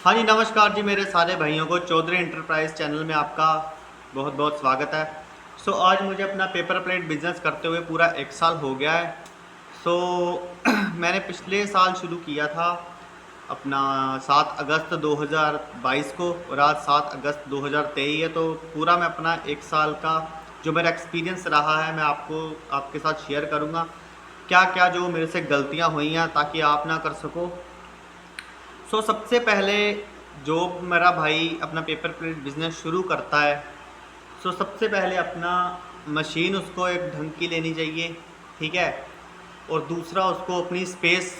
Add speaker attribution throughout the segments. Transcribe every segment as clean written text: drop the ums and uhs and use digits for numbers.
Speaker 1: हाँ जी, नमस्कार जी मेरे सारे भाइयों को चौधरी इंटरप्राइज चैनल में आपका बहुत बहुत स्वागत है। आज मुझे अपना पेपर प्लेट बिज़नेस करते हुए पूरा 1 साल हो गया है। मैंने पिछले साल शुरू किया था अपना 7 अगस्त 2022 को और आज 7 अगस्त 2023 है। तो पूरा मैं अपना 1 साल का जो मेरा एक्सपीरियंस रहा है मैं आपको आपके साथ शेयर करूँगा। क्या क्या जो मेरे से गलतियाँ हुई हैं ताकि आप ना कर सको। सबसे पहले जो मेरा भाई अपना पेपर प्लेट बिज़नेस शुरू करता है, सबसे पहले अपना मशीन उसको एक ढंग की लेनी चाहिए, ठीक है। और दूसरा उसको अपनी स्पेस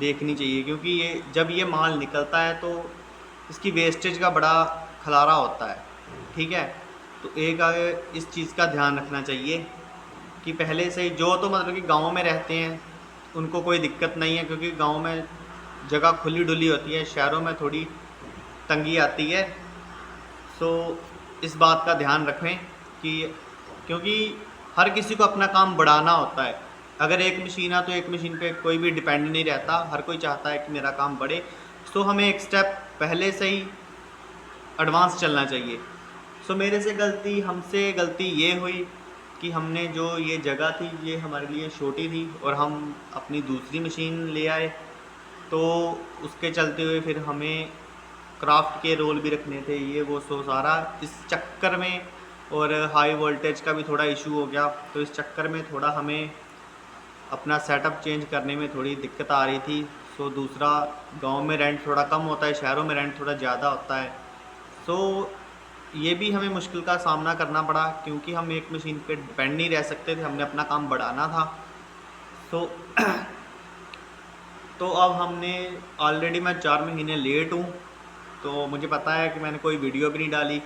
Speaker 1: देखनी चाहिए, क्योंकि ये जब ये माल निकलता है तो इसकी वेस्टेज का बड़ा खलारा होता है, ठीक है। तो एक आगे इस चीज़ का ध्यान रखना चाहिए कि पहले से ही जो तो मतलब कि गाँव में रहते हैं उनको कोई दिक्कत नहीं है, क्योंकि गाँव में जगह खुली डुली होती है, शहरों में थोड़ी तंगी आती है। सो इस बात का ध्यान रखें कि क्योंकि हर किसी को अपना काम बढ़ाना होता है। अगर एक मशीन है तो एक मशीन पे कोई भी डिपेंड नहीं रहता, हर कोई चाहता है कि मेरा काम बढ़े। हमें एक स्टेप पहले से ही एडवांस चलना चाहिए। मेरे से हमसे गलती ये हुई कि हमने जो ये जगह थी ये हमारे लिए छोटी थी और हम अपनी दूसरी मशीन ले आए। तो उसके चलते हुए फिर हमें क्राफ्ट के रोल भी रखने थे, ये वो सारा इस चक्कर में, और हाई वोल्टेज का भी थोड़ा इशू हो गया। तो इस चक्कर में थोड़ा हमें अपना सेटअप चेंज करने में थोड़ी दिक्कत आ रही थी। दूसरा, गांव में रेंट थोड़ा कम होता है, शहरों में रेंट थोड़ा ज़्यादा होता है। ये भी हमें मुश्किल का सामना करना पड़ा, क्योंकि हम एक मशीन पे डिपेंड नहीं रह सकते थे, हमने अपना काम बढ़ाना था। सो तो अब हमने ऑलरेडी मैं 4 महीने लेट हूँ, तो मुझे पता है कि मैंने कोई वीडियो भी नहीं डाली।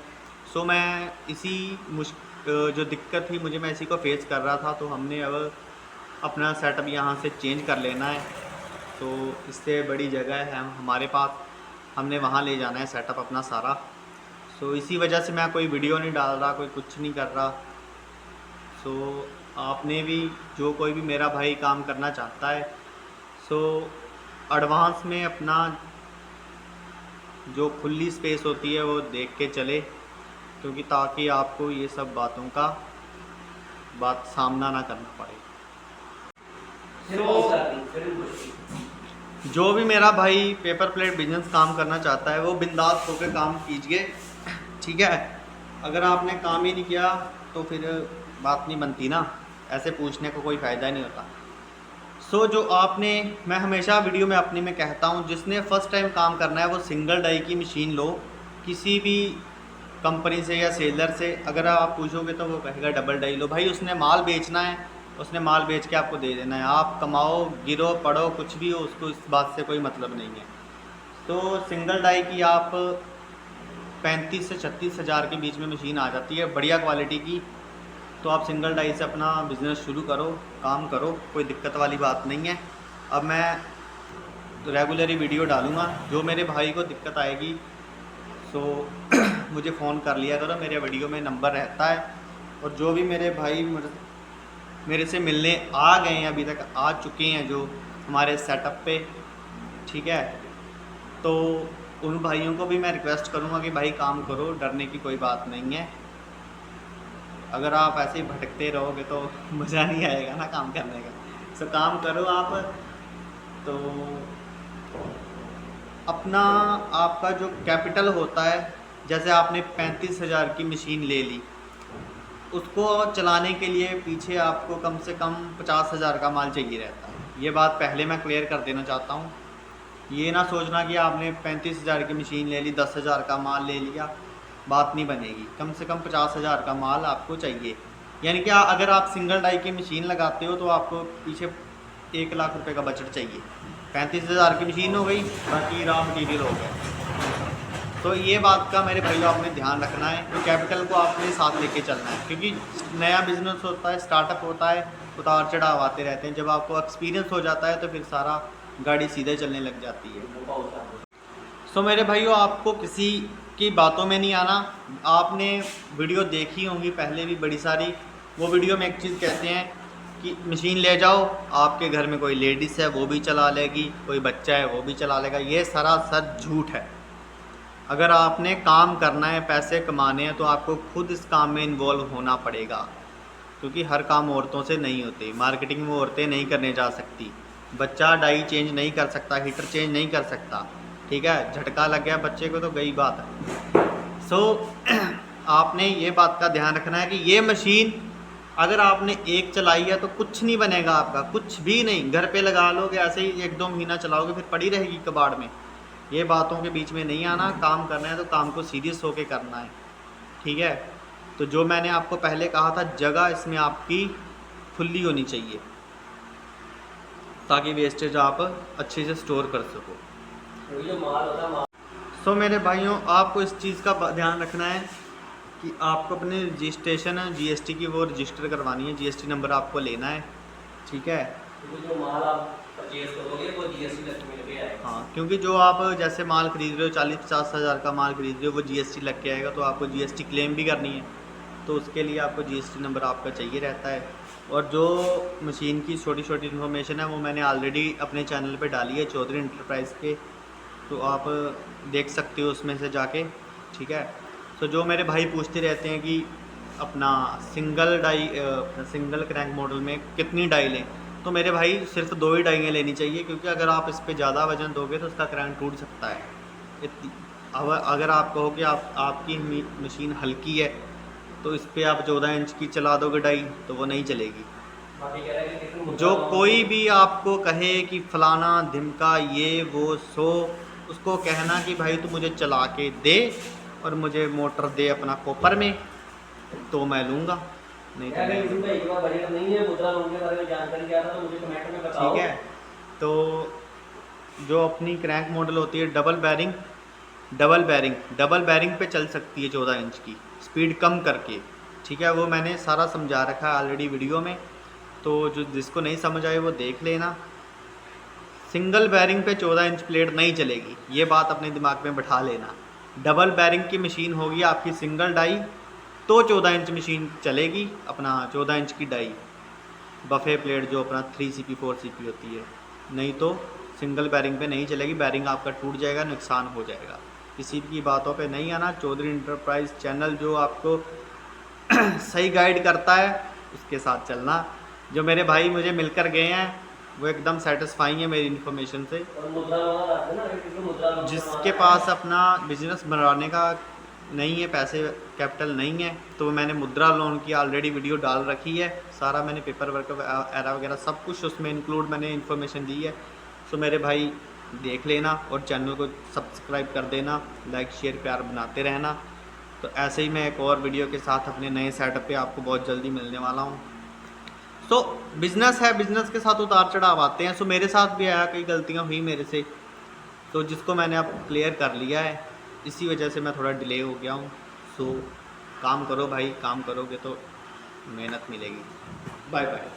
Speaker 1: मैं इसी जो दिक्कत थी मुझे, मैं इसी को फेस कर रहा था। तो हमने अब अपना सेटअप यहाँ से चेंज कर लेना है। तो इससे बड़ी जगह है हमारे पास, हमने वहाँ ले जाना है सेटअप अपना सारा। इसी वजह से मैं कोई वीडियो नहीं डाल रहा, कोई कुछ नहीं कर रहा। आपने भी, जो कोई भी मेरा भाई काम करना चाहता है, एडवांस में अपना जो खुली स्पेस होती है वो देख के चले, क्योंकि ताकि आपको ये सब बातों का सामना ना करना पड़े। जो भी मेरा भाई पेपर प्लेट बिजनेस काम करना चाहता है वो बिंदास होकर काम कीजिए, ठीक है। अगर आपने काम ही नहीं किया तो फिर बात नहीं बनती ना, ऐसे पूछने को कोई फ़ायदा नहीं होता। जो आपने, मैं हमेशा वीडियो में अपनी में कहता हूँ, जिसने फ़र्स्ट टाइम काम करना है वो सिंगल डाई की मशीन लो, किसी भी कंपनी से या सेलर से। अगर आप पूछोगे तो वो कहेगा डबल डाई लो। भाई उसने माल बेचना है, उसने माल बेच के आपको दे देना है। आप कमाओ, गिरो, पढ़ो, कुछ भी हो, उसको इस बात से कोई मतलब नहीं है। सिंगल डाई की आप 35 से 36 हज़ार के बीच में मशीन आ जाती है, बढ़िया क्वालिटी की। तो आप सिंगल डाई से अपना बिज़नेस शुरू करो, काम करो, कोई दिक्कत वाली बात नहीं है। अब मैं रेगुलरली वीडियो डालूँगा, जो मेरे भाई को दिक्कत आएगी मुझे फ़ोन कर लिया करो, मेरे वीडियो में नंबर रहता है। और जो भी मेरे भाई मेरे से मिलने आ गए हैं, अभी तक आ चुके हैं जो हमारे सेटअप पे, ठीक है, तो उन भाइयों को भी मैं रिक्वेस्ट करूँगा कि भाई काम करो, डरने की कोई बात नहीं है। अगर आप ऐसे ही भटकते रहोगे तो मज़ा नहीं आएगा ना काम करने का। काम करो आप। तो अपना, आपका जो कैपिटल होता है, जैसे आपने 35 हज़ार की मशीन ले ली, उसको चलाने के लिए पीछे आपको कम से कम 50 हज़ार का माल चाहिए रहता है। ये बात पहले मैं क्लियर कर देना चाहता हूँ। ये ना सोचना कि आपने 35 हज़ार की मशीन ले ली, 10 हज़ार का माल ले लिया, बात नहीं बनेगी। कम से कम 50 हज़ार का माल आपको चाहिए। यानी कि अगर आप सिंगल डाई की मशीन लगाते हो तो आपको पीछे 1 लाख रुपए का बजट चाहिए। 35 हज़ार की मशीन हो गई, बाकी रॉ मटीरियल हो गया। तो ये बात का मेरे भाइयों आपने ध्यान रखना है कि कैपिटल को आपने साथ लेके चलना है, क्योंकि नया बिजनेस होता है, स्टार्टअप होता है, उतार चढ़ाव आते रहते हैं। जब आपको एक्सपीरियंस हो जाता है तो फिर सारा गाड़ी सीधे चलने लग जाती है। मेरे भाइयों, आपको किसी की बातों में नहीं आना। आपने वीडियो देखी होंगी पहले भी बड़ी सारी, वो वीडियो में एक चीज़ कहते हैं कि मशीन ले जाओ, आपके घर में कोई लेडीज़ है वो भी चला लेगी, कोई बच्चा है वो भी चला लेगा। ये सरासर झूठ है। अगर आपने काम करना है, पैसे कमाने हैं, तो आपको खुद इस काम में इन्वॉल्व होना पड़ेगा, क्योंकि हर काम औरतों से नहीं होते। मार्केटिंग में औरतें नहीं करने जा सकती, बच्चा डाई चेंज नहीं कर सकता, हीटर चेंज नहीं कर सकता, ठीक है। झटका लग गया बच्चे को तो गई बात। सो आपने ये बात का ध्यान रखना है कि ये मशीन अगर आपने एक चलाई है तो कुछ नहीं बनेगा आपका, कुछ भी नहीं। घर पे लगा लोगे ऐसे ही 1-2 महीना चलाओगे, फिर पड़ी रहेगी कबाड़ में। ये बातों के बीच में नहीं आना। काम करना है तो काम को सीरियस होके करना है, ठीक है। तो जो मैंने आपको पहले कहा था, जगह इसमें आपकी खुली होनी चाहिए ताकि वेस्टेज आप अच्छे से स्टोर कर सको। सो मेरे भाइयों, आपको इस चीज़ का ध्यान रखना है कि आपको अपने रजिस्ट्रेशन जीएसटी की वो रजिस्टर करवानी है, जीएसटी नंबर आपको लेना है, ठीक है।
Speaker 2: जो माल आप परचेज करोगे वो जीएसटी लग के आएगा।
Speaker 1: हाँ, क्योंकि जो आप जैसे माल खरीद रहे हो 40-50 हज़ार का माल खरीद रहे हो, वो जीएसटी लग के आएगा, तो आपको जीएसटी क्लेम भी करनी है, तो उसके लिए आपको जीएसटी नंबर आपका चाहिए रहता है। और जो मशीन की छोटी छोटी इन्फॉर्मेशन है वो मैंने ऑलरेडी अपने चैनल पे डाली है, चौधरी इंटरप्राइज़ के, तो आप देख सकते हो उसमें से जाके, ठीक है। तो जो मेरे भाई पूछते रहते हैं कि अपना सिंगल क्रैंक मॉडल में कितनी डाई लें, तो मेरे भाई सिर्फ 2 ही डाइयाँ लेनी चाहिए, क्योंकि अगर आप इस पे ज़्यादा वजन दोगे तो उसका क्रैंक टूट सकता है। अगर आप कहो कि आपकी मशीन हल्की है तो इस पर आप 14 इंच की चला दोगे डाई, तो वो नहीं चलेगी। जो कोई भी आपको कहे कि फलाना धिमका ये वो सो, उसको कहना कि भाई तू मुझे चला के दे और मुझे मोटर दे अपना कॉपर में, तो मैं लूँगा, नहीं तो ठीक है। तो जो अपनी क्रैंक मॉडल होती है डबल बैरिंग पे चल सकती है 14 इंच की, स्पीड कम करके, ठीक है। वो मैंने सारा समझा रखा है ऑलरेडी वीडियो में, तो जो जिसको नहीं समझ आए वो देख लेना। सिंगल बैरिंग पे 14 इंच प्लेट नहीं चलेगी, ये बात अपने दिमाग में बैठा लेना। डबल बैरिंग की मशीन होगी आपकी सिंगल डाई, तो 14 इंच मशीन चलेगी, अपना 14 इंच की डाई बफे प्लेट जो अपना 3 CP 4 CP होती है, नहीं तो सिंगल बैरिंग पे नहीं चलेगी, बैरिंग आपका टूट जाएगा, नुकसान हो जाएगा। किसी की बातों पे नहीं आना। चौधरी इंटरप्राइज चैनल जो आपको सही गाइड करता है उसके साथ चलना। जो मेरे भाई मुझे मिलकर गए हैं वो एकदम सेटिस्फाई है मेरी इन्फॉर्मेशन से। जिसके पास अपना बिजनेस बनाने का नहीं है, पैसे कैपिटल नहीं है, तो मैंने मुद्रा लोन की ऑलरेडी वीडियो डाल रखी है, सारा मैंने पेपर वर्क एरा वगैरह सब कुछ उसमें इंक्लूड मैंने इन्फॉर्मेशन दी है। तो मेरे भाई देख लेना और चैनल को सब्सक्राइब कर देना, लाइक शेयर प्यार बनाते रहना। तो ऐसे ही मैं एक और वीडियो के साथ अपने नए सेटअप पे आपको बहुत जल्दी मिलने वाला हूँ। तो बिज़नेस है, बिज़नेस के साथ उतार चढ़ाव आते हैं। सो मेरे साथ भी आया, कई गलतियाँ हुई मेरे से, तो जिसको मैंने अब क्लियर कर लिया है, इसी वजह से मैं थोड़ा डिले हो गया हूँ। सो काम करो भाई, काम करोगे तो मेहनत मिलेगी। Bye bye.